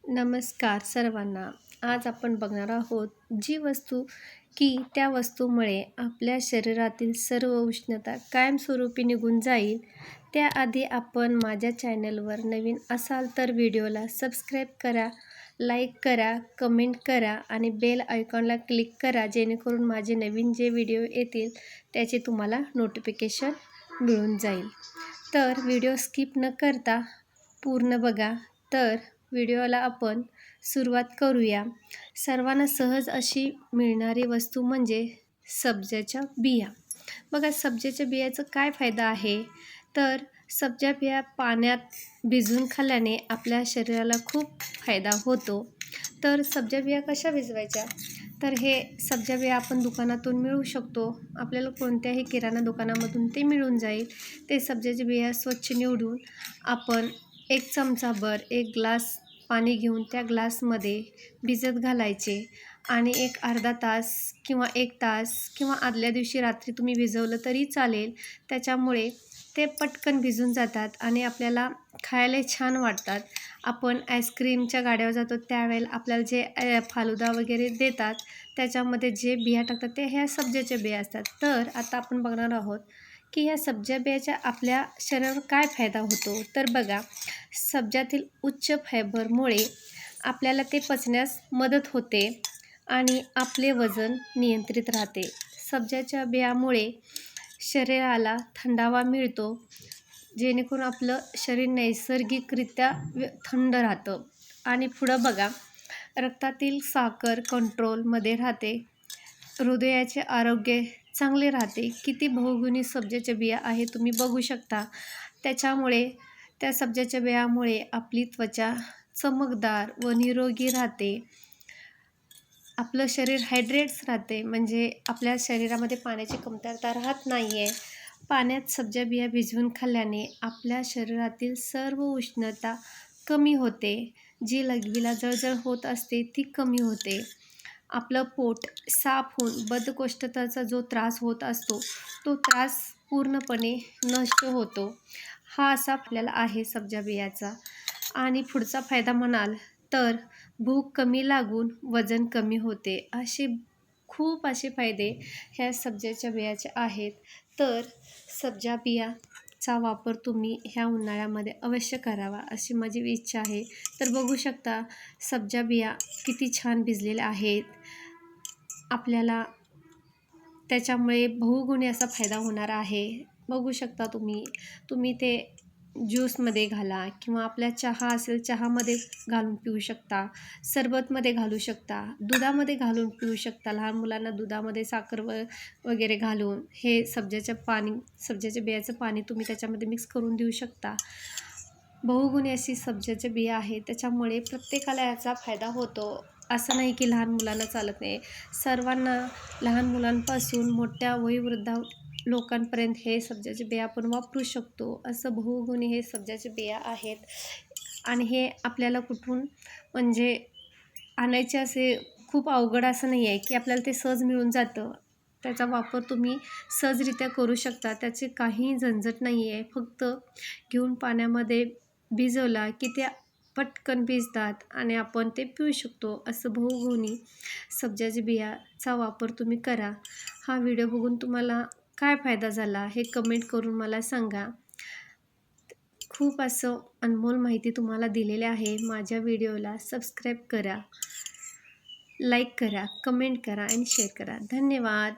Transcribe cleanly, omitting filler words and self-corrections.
नमस्कार सर्वांना. आज आपण बघणार आहोत जी वस्तू की त्या वस्तूमुळे आपल्या शरीरातील सर्व उष्णता कायमस्वरूपी निघून जाईल. त्याआधी आपण माझ्या चॅनलवर नवीन असाल तर व्हिडिओला सबस्क्राईब करा, लाईक करा, कमेंट करा आणि बेल आयकॉनला क्लिक करा, जेणेकरून माझे नवीन जे व्हिडिओ येतील त्याचे तुम्हाला नोटिफिकेशन मिळून जाईल. तर व्हिडिओ स्किप न करता पूर्ण बघा. तर व्हिडिओला आपण सुरुवात करूया. सर्वांना सहज अशी मिळणारी वस्तू म्हणजे सब्जाच्या बिया. बघा, सब्जाच्या बियाचा काय फायदा आहे, तर सब्जा बिया पाण्यात भिजवून खाल्ल्याने आपल्या शरीराला खूप फायदा होतो. तर सब्जा बिया कशा भिजवायच्या, तर हे सब्जा बिया आपण दुकानातून मिळू शकतो. आपल्याला कोणत्याही किराणा दुकानामधून ते मिळून जाईल. ते सब्जाच्या बिया स्वच्छ निवडून आपण 1 चमचाभर 1 ग्लास पाणी घेऊन त्या ग्लासमध्ये भिजत घालायचे आणि एक अर्धा तास किंवा 1 तास किंवा आदल्या दिवशी रात्री तुम्ही भिजवलं तरी चालेल. त्याच्यामुळे ते पटकन भिजून जातात आणि आपल्याला खायला छान वाटतात. आपण आईस्क्रीमच्या गाड्यावर जातो त्यावेळेला आपल्याला जे फालुदा वगैरे देतात त्याच्यामध्ये जे बिया टाकतात ते ह्या सब्जाच्या बिया असतात. तर आता आपण बघणार आहोत की ह्या सब्जा बियाचा आपल्या शरीरावर काय फायदा होतो. तर बघा, सब्जातील उच्च फायबरमुळे आपल्याला ते पचण्यास मदत होते आणि आपले वजन नियंत्रित राहते. सब्जाच्या बियामुळे शरीराला थंडावा मिळतो, जेणेकरून आपलं शरीर नैसर्गिकरित्या थंड राहतं. आणि पुढं बघा, रक्तातील साखर कंट्रोलमध्ये राहते, हृदयाचे आरोग्य चांगले राहते. किती बहुगुणी सब्जाच्या बिया आहे तुम्ही बघू शकता. त्याच्यामुळे त्या सब्जाच्या बियामुळे आपली त्वचा चमकदार व निरोगी राहते. आपलं शरीर हायड्रेट्स राहते, म्हणजे आपल्या शरीरामध्ये पाण्याची कमतरता राहत नाही आहे. पाण्यात सब्जा बिया भिजवून खाल्ल्याने आपल्या शरीरातील सर्व उष्णता कमी होते. जी लघवीला जळजळ होत असते ती कमी होते. आपलं पोट साफ होऊन बद्धकोष्ठताचा जो त्रास होत असतो तो त्रास पूर्णपणे नष्ट होतो. हा असा आपल्याला आहे सब्जा बियाचा. आणि पुढचा फायदा म्हणाल तर भूक कमी लागून वजन कमी होते. खूप असे फायदे ह्या सब्जाच्या बियाचे आहेत. तर सब्जा बियाचा वापर तुम्ही ह्या उन्हाळ्यामध्ये अवश्य करावा अशी माझी इच्छा आहे. तर बघू शकता सब्जा बिया किती छान भिजलेल्या आहेत. आपल्याला त्याच्यामुळे बहुगुणी असा फायदा होणार आहे. बघू शकता तुम्ही ते ज्यूसमध्ये घाला किंवा आपल्या चहा असेल चहामध्ये घालून पिऊ शकता, सरबतमध्ये घालू शकता, दुधामध्ये घालून पिऊ शकता. लहान मुलांना दुधामध्ये साखर वगैरे घालून हे सब्जाच्या बियाचं पाणी तुम्ही त्याच्यामध्ये मिक्स करून देऊ शकता. बहुगुणी अशी सब्जाच्या बिया आहेत, त्याच्यामुळे प्रत्येकाला याचा फायदा होतो. असं नाही की लहान मुलांना चालत नाही. सर्वांना, लहान मुलांपासून मोठ्या वयोवृद्ध लोकांपर्यंत हे सब्जाचे बिया आपण वापरू शकतो. असं बहुगुणी हे सब्जाचे बिया आहेत. आणि हे आपल्याला कुठून म्हणजे आणायचे असे खूप अवघड असं नाही आहे की आपल्याला ते सहज मिळून जातं. त्याचा वापर तुम्ही सहजरित्या करू शकता. त्याचे काही झंझट नाही आहे. फक्त घेऊन पाण्यामध्ये भिजवला की त्या पटकन भिजतात आणि आपण ते पिऊ शकतो. असं बहुगुणी सब्जाच्या बियाचा वापर तुम्ही करा. हा व्हिडिओ बघून तुम्हाला काय फायदा झाला हे कमेंट करून मला सांगा. खूप असं अनमोल माहिती तुम्हाला दिलेली आहे. माझ्या व्हिडिओला सबस्क्राईब करा, लाईक करा, कमेंट करा आणि शेअर करा. धन्यवाद.